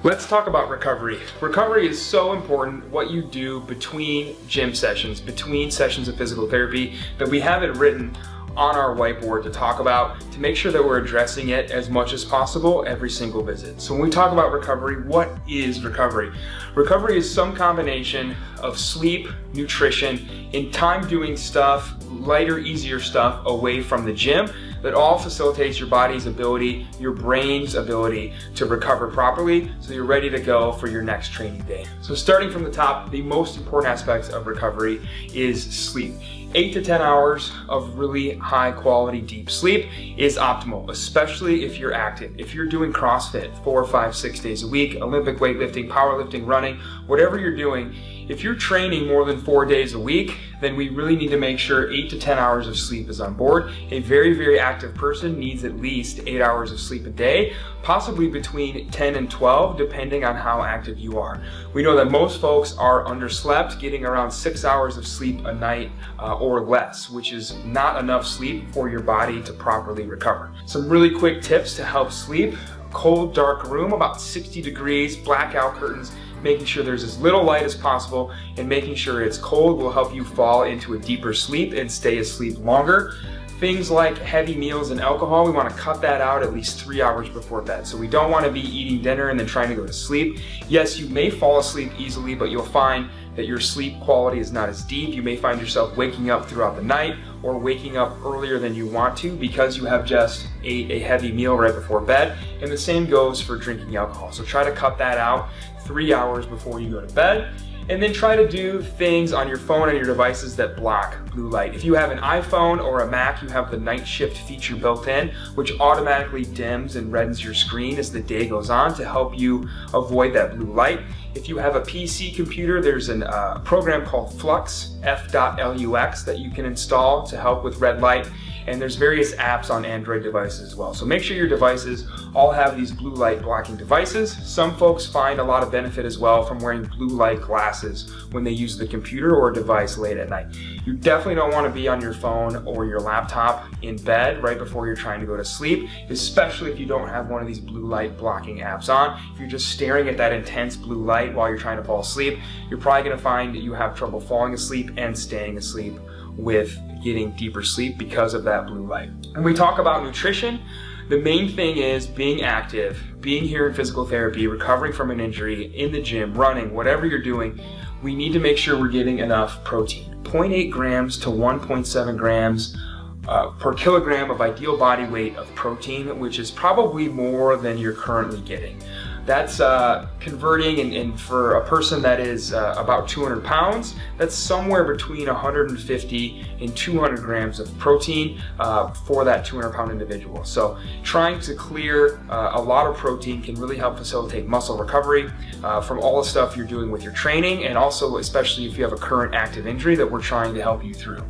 Let's talk about recovery. Recovery is so important, what you do between gym sessions, between sessions of physical therapy, that we have it written on our whiteboard to talk about, to make sure that we're addressing it as much as possible every single visit. So when we talk about recovery, what is recovery? Recovery is some combination of sleep, nutrition, and time doing stuff, lighter, easier stuff away from the gym that all facilitates your body's ability, your brain's ability to recover properly so you're ready to go for your next training day. So starting from the top, the most important aspects of recovery is sleep. 8 to 10 hours of really high quality deep sleep is optimal, especially if you're active. If you're doing CrossFit 4, 5, 6 days a week, Olympic weightlifting, powerlifting, running, whatever you're doing, if you're training more than 4 days a week, then we really need to make sure 8 to 10 hours of sleep is on board. A very, very active person needs at least 8 hours of sleep a day, possibly between 10 and 12, depending on how active you are. We know that most folks are underslept, getting around 6 hours of sleep a night or less, which is not enough sleep for your body to properly recover. Some really quick tips to help sleep: cold, dark room, about 60 degrees, blackout curtains, making sure there's as little light as possible, and making sure it's cold will help you fall into a deeper sleep and stay asleep longer. Things like heavy meals and alcohol, we want to cut that out at least 3 hours before bed. So we don't want to be eating dinner and then trying to go to sleep. Yes, you may fall asleep easily, but you'll find that your sleep quality is not as deep. You may find yourself waking up throughout the night or waking up earlier than you want to because you have just ate a heavy meal right before bed. And the same goes for drinking alcohol. So try to cut that out 3 hours before you go to bed. And then try to do things on your phone and your devices that block blue light. If you have an iPhone or a Mac, you have the night shift feature built in, which automatically dims and reddens your screen as the day goes on to help you avoid that blue light. If you have a PC computer, there's a program called Flux, F.lux, that you can install to help with red light. And there's various apps on Android devices as well. So make sure your devices all have these blue light blocking devices. Some folks find a lot of benefit as well from wearing blue light glasses when they use the computer or device late at night. You definitely don't want to be on your phone or your laptop in bed right before you're trying to go to sleep, especially if you don't have one of these blue light blocking apps on. If you're just staring at that intense blue light while you're trying to fall asleep, you're probably going to find that you have trouble falling asleep and staying asleep with getting deeper sleep because of that blue light. When we talk about nutrition, the main thing is being active, being here in physical therapy, recovering from an injury, in the gym, running, whatever you're doing. We need to make sure we're getting enough protein. 0.8 grams to 1.7 grams per kilogram of ideal body weight of protein, which is probably more than you're currently getting. That's converting, and for a person that is about 200 pounds, that's somewhere between 150 and 200 grams of protein for that 200-pound individual. So trying to clear a lot of protein can really help facilitate muscle recovery from all the stuff you're doing with your training, and also especially if you have a current active injury that we're trying to help you through.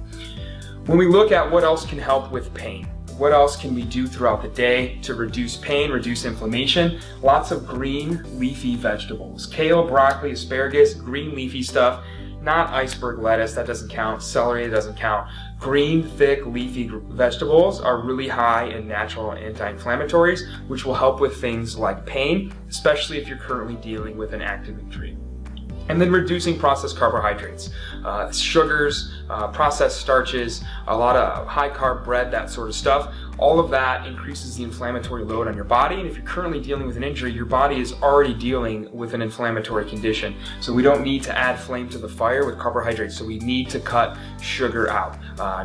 When we look at what else can help with pain, what else can we do throughout the day to reduce pain, reduce inflammation? Lots of green leafy vegetables. Kale, broccoli, asparagus, green leafy stuff. Not iceberg lettuce, that doesn't count. Celery, that doesn't count. Green, thick, leafy vegetables are really high in natural anti-inflammatories, which will help with things like pain, especially if you're currently dealing with an active injury. And then reducing processed carbohydrates, sugars, processed starches, a lot of high carb bread, that sort of stuff. All of that increases the inflammatory load on your body, and if you're currently dealing with an injury, your body is already dealing with an inflammatory condition. So we don't need to add flame to the fire with carbohydrates, so we need to cut sugar out.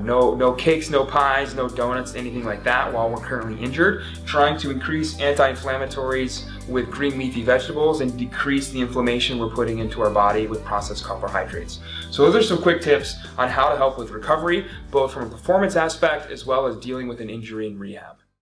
No cakes, no pies, no donuts, anything like that while we're currently injured. Trying to increase anti-inflammatories with green leafy vegetables and decrease the inflammation we're putting into our body with processed carbohydrates. So those are some quick tips on how to help with recovery, both from a performance aspect as well as dealing with an injury in rehab.